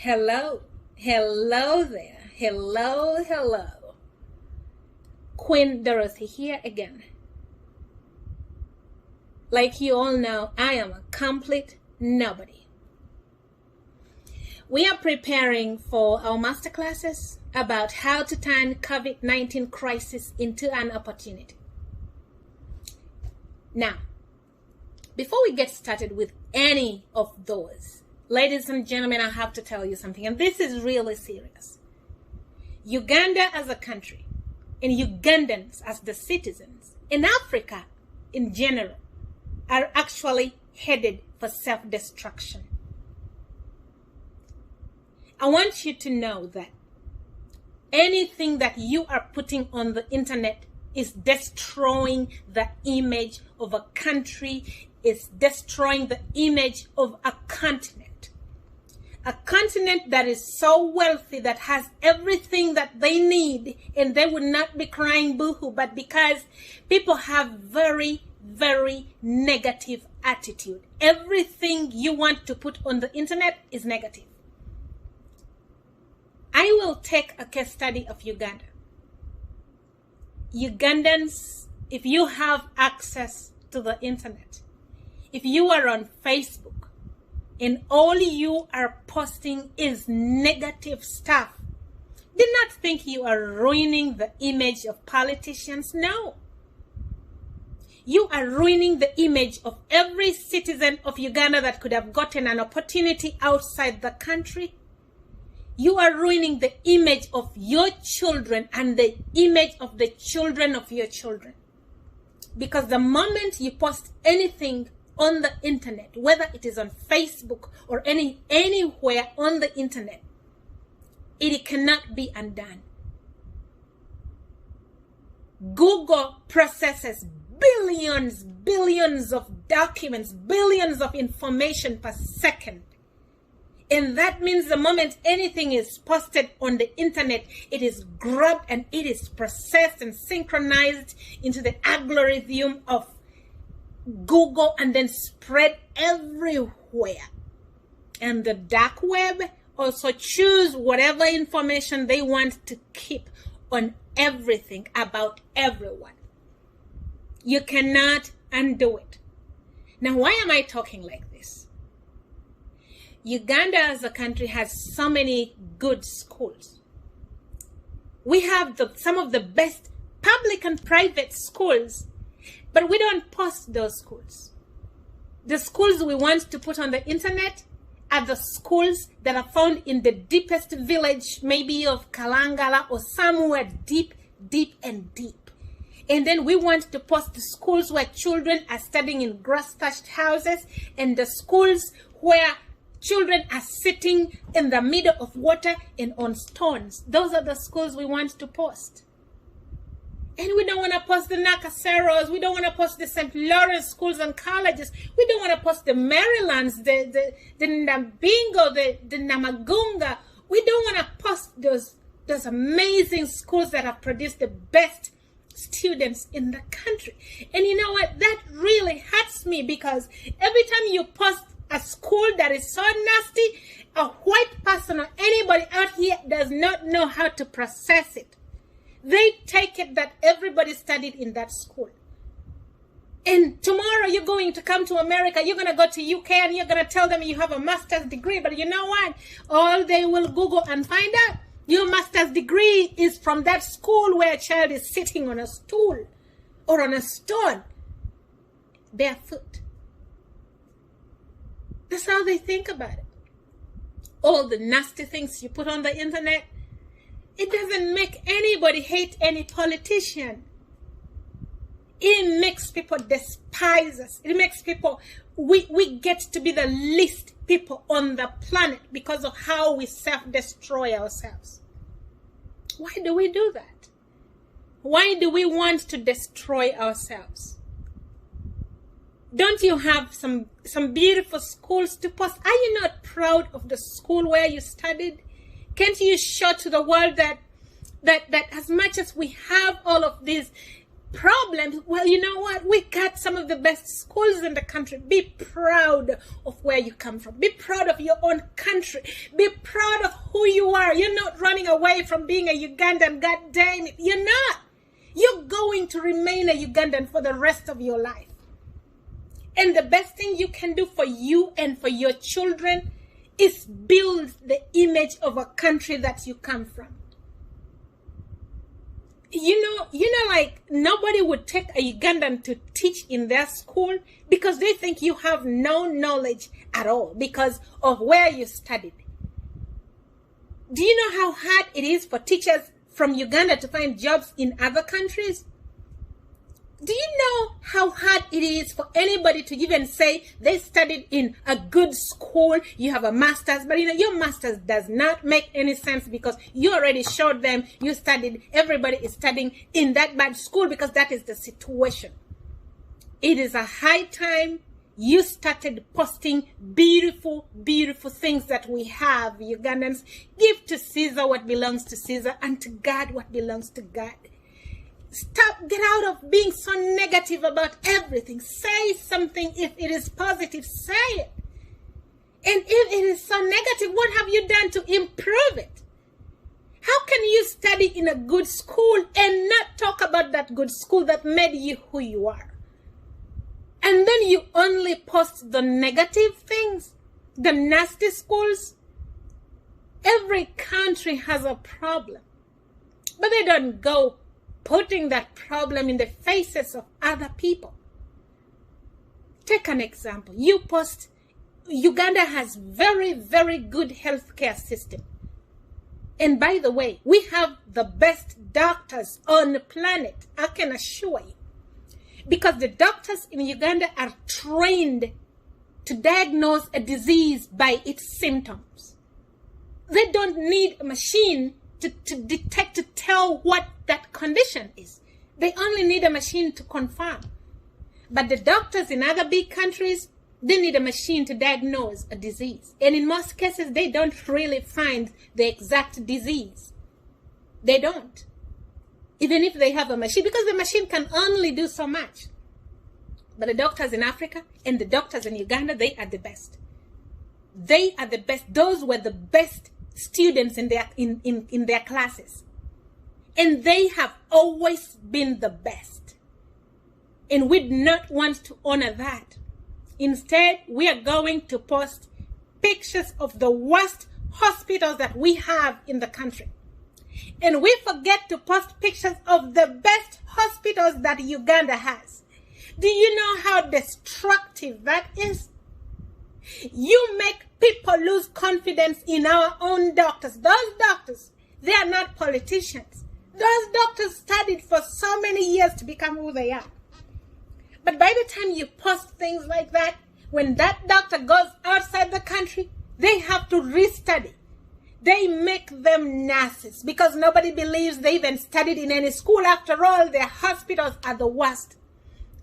Hello, hello there, hello. Queen Dorothy here again. Like you all know, I am a complete nobody. We are preparing for our masterclasses about how to turn COVID-19 crisis into an opportunity. Now, before we get started with any of those, ladies and gentlemen, I have to tell you something, and this is really serious. Uganda as a country, and Ugandans as the citizens, in Africa in general, are actually headed for self-destruction. I want you to know that anything that you are putting on the internet is destroying the image of a country, is destroying the image of a continent. A continent that is so wealthy, that has everything that they need, and they would not be crying boohoo, but because people have very, very negative attitude. Everything you want to put on the internet is negative. I will take a case study of Uganda. Ugandans, if you have access to the internet, if you are on Facebook, and all you are posting is negative stuff, do not think you are ruining the image of politicians. No. You are ruining the image of every citizen of Uganda that could have gotten an opportunity outside the country. You are ruining the image of your children and the image of the children of your children. Because the moment you post anything on the internet, whether it is on Facebook or anywhere on the internet, it cannot be undone. Google processes billions of documents, billions of information per second. And that means the moment anything is posted on the internet, it is grabbed and it is processed and synchronized into the algorithm of Google and then spread everywhere. And the dark web also choose whatever information they want to keep on everything about everyone. You cannot undo it. Now, why am I talking like this? Uganda as a country has so many good schools. We have some of the best public and private schools, but we don't post those schools. The schools we want to put on the internet are the schools that are found in the deepest village, maybe of Kalangala or somewhere deep. And then we want to post the schools where children are studying in grass-thatched houses, and the schools where children are sitting in the middle of water and on stones. Those are the schools we want to post. And we don't want to post the Nakaseros. We don't want to post the St. Lawrence schools and colleges. We don't want to post the Marylands, the Nambingo, the Namagunga. We don't want to post those amazing schools that have produced the best students in the country. And you know what? That really hurts me, because every time you post a school that is so nasty, a white person or anybody out here does not know how to process it. They take it that everybody studied in that school. And tomorrow you're going to come to America, you're going to go to UK, and you're going to tell them you have a master's degree. But you know what? All they will Google and find out, your master's degree is from that school where a child is sitting on a stool or on a stone, barefoot. That's how they think about it. All the nasty things you put on the internet, it doesn't make anybody hate any politician. It makes people despise us. It makes people, we get to be the least people on the planet because of how we self-destroy ourselves. Why do we do that? Why do we want to destroy ourselves? Don't you have some beautiful schools to post? Are you not proud of the school where you studied? Can't you show to the world that as much as we have all of these problems, well, you know what? We got some of the best schools in the country. Be proud of where you come from. Be proud of your own country. Be proud of who you are. You're not running away from being a Ugandan. God damn it. You're not. You're going to remain a Ugandan for the rest of your life. And the best thing you can do for you and for your children is build the image of a country that you come from. Like nobody would take a Ugandan to teach in their school because they think you have no knowledge at all because of where you studied. Do you know how hard it is for teachers from Uganda to find jobs in other countries? Do you know how hard it is for anybody to even say they studied in a good school, you have a master's, but your master's does not make any sense because you already showed them you studied, everybody is studying in that bad school because that is the situation. It is a high time you started posting beautiful, beautiful things that we have, Ugandans. Give to Caesar what belongs to Caesar and to God what belongs to God. Stop, get out of being so negative about everything. Say something. If it is positive, say it. And if it is so negative, what have you done to improve it? How can you study in a good school and not talk about that good school that made you who you are? And then you only post the negative things, the nasty schools. Every country has a problem, but they don't go putting that problem in the faces of other people. Take an example. You post, Uganda has very, very good healthcare system. And by the way, we have the best doctors on the planet, I can assure you. Because the doctors in Uganda are trained to diagnose a disease by its symptoms. They don't need a machine to detect, to tell what that condition is. They only need a machine to confirm. But the doctors in other big countries, they need a machine to diagnose a disease. And in most cases, they don't really find the exact disease. They don't. Even if they have a machine, because the machine can only do so much. But the doctors in Africa and the doctors in Uganda, they are the best. They are the best. Those were the best students in their classes. And they have always been the best. And we do not want to honor that. Instead, we are going to post pictures of the worst hospitals that we have in the country. And we forget to post pictures of the best hospitals that Uganda has. Do you know how destructive that is? You make people lose confidence in our own doctors. Those doctors, they are not politicians. Those doctors studied for so many years to become who they are. But by the time you post things like that, when that doctor goes outside the country, they have to restudy. They make them nurses because nobody believes they even studied in any school. After all, their hospitals are the worst.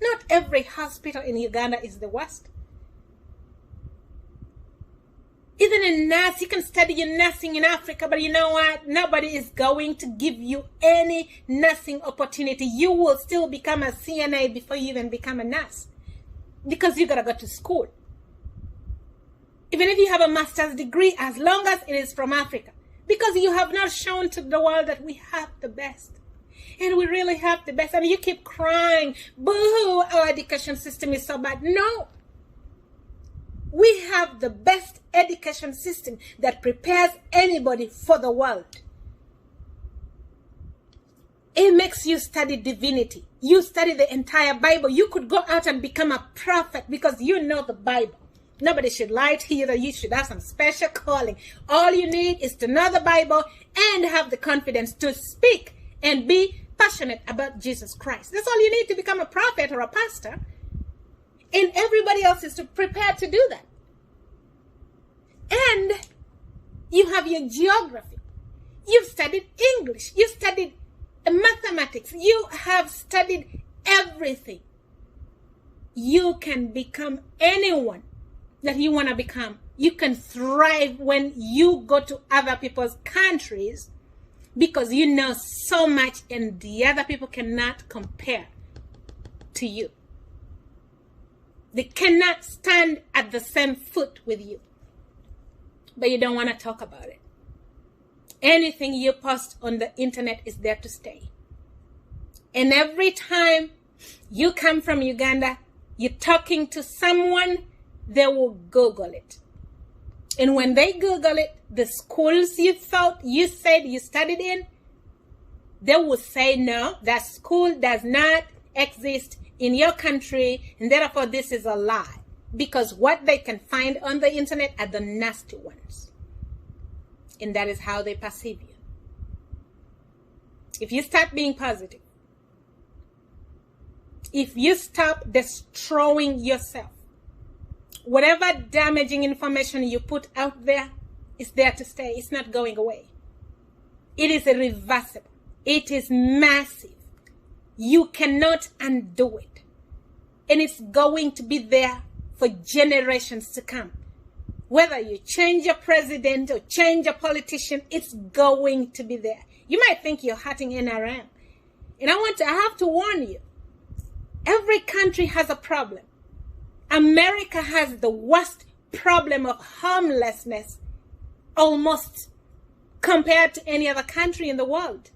Not every hospital in Uganda is the worst. Even a nurse, you can study your nursing in Africa, but you know what? Nobody is going to give you any nursing opportunity. You will still become a CNA before you even become a nurse because you gotta go to school. Even if you have a master's degree, as long as it is from Africa, because you have not shown to the world that we have the best. And we really have the best. And you keep crying, boo-hoo, our education system is so bad. No. We have the best education system that prepares anybody for the world. It makes you study divinity. You study the entire Bible. You could go out and become a prophet because you know the Bible. Nobody should lie to you that you should have some special calling. All you need is to know the Bible and have the confidence to speak and be passionate about Jesus Christ. That's all you need to become a prophet or a pastor. And everybody else is prepared to do that. And you have your geography. You've studied English. You studied mathematics. You have studied everything. You can become anyone that you want to become. You can thrive when you go to other people's countries because you know so much and the other people cannot compare to you. They cannot stand at the same foot with you. But you don't want to talk about it. Anything you post on the internet is there to stay. And every time you come from Uganda, you're talking to someone, they will Google it. And when they Google it, the schools you said you studied in, they will say, no, that school does not exist in your country, and therefore this is a lie. Because what they can find on the internet are the nasty ones. And that is how they perceive you. If you start being positive, if you stop destroying yourself, whatever damaging information you put out there is there to stay. It's not going away. It is irreversible. It is massive. You cannot undo it. And it's going to be there for generations to come. Whether you change your president or change a politician, it's going to be there. You might think you're hurting NRM. And I have to warn you. Every country has a problem. America has the worst problem of homelessness almost compared to any other country in the world.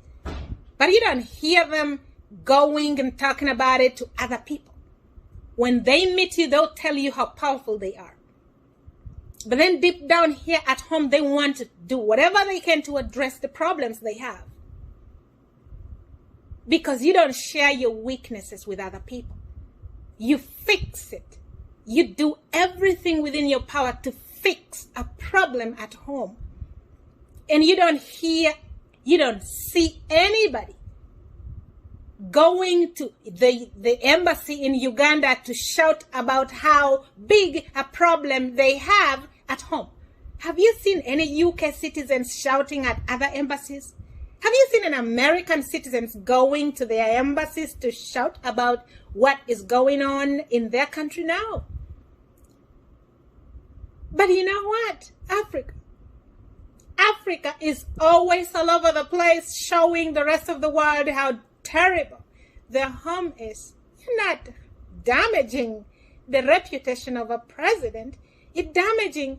But you don't hear them going and talking about it to other people. When they meet you, they'll tell you how powerful they are. But then deep down here at home, they want to do whatever they can to address the problems they have. Because you don't share your weaknesses with other people. You fix it. You do everything within your power to fix a problem at home. And you don't see anybody going to the embassy in Uganda to shout about how big a problem they have at home. Have you seen any UK citizens shouting at other embassies? Have you seen an American citizens going to their embassies to shout about what is going on in their country now? But you know what? Africa is always all over the place showing the rest of the world how terrible their home is. You're not damaging the reputation of a president. You're damaging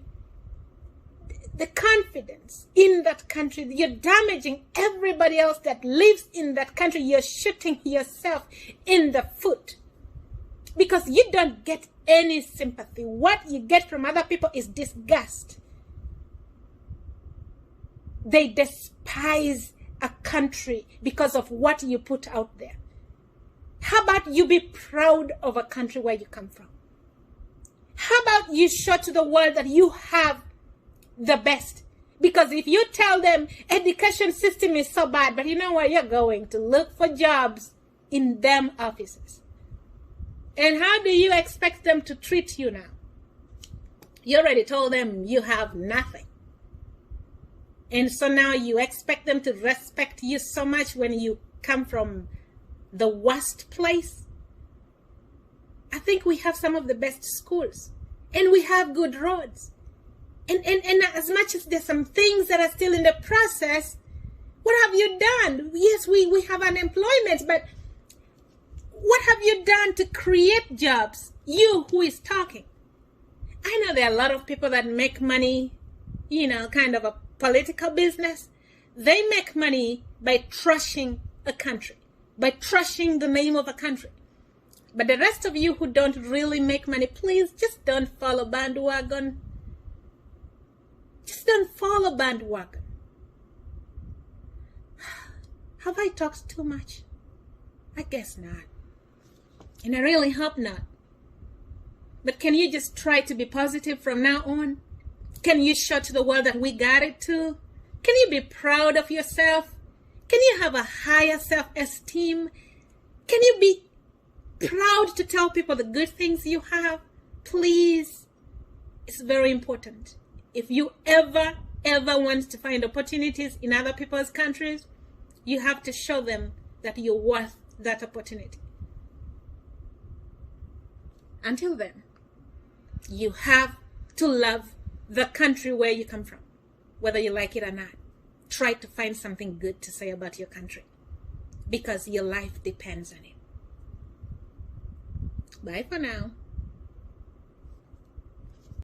the confidence in that country. You're damaging everybody else that lives in that country. You're shooting yourself in the foot because you don't get any sympathy. What you get from other people is disgust. They despise a country because of what you put out there. How about you be proud of a country where you come from? How about you show to the world that you have the best? Because if you tell them education system is so bad, but you know what, you're going to look for jobs in them offices. And how do you expect them to treat you now? You already told them you have nothing. And so now you expect them to respect you so much when you come from the worst place. I think we have some of the best schools. And we have good roads. And as much as there's some things that are still in the process, what have you done? Yes, we have unemployment, but what have you done to create jobs? You who is talking. I know there are a lot of people that make money, kind of a political business. They make money by trashing a country, by trashing the name of a country. But the rest of you who don't really make money, please just don't follow bandwagon. Just don't follow bandwagon. Have I talked too much? I guess not. And I really hope not. But can you just try to be positive from now on? Can you show to the world that we got it too? Can you be proud of yourself? Can you have a higher self-esteem? Can you be proud to tell people the good things you have? Please. It's very important. If you ever want to find opportunities in other people's countries, you have to show them that you're worth that opportunity. Until then, you have to love the country where you come from, whether you like it or not. Try to find something good to say about your country because your life depends on it. Bye for now.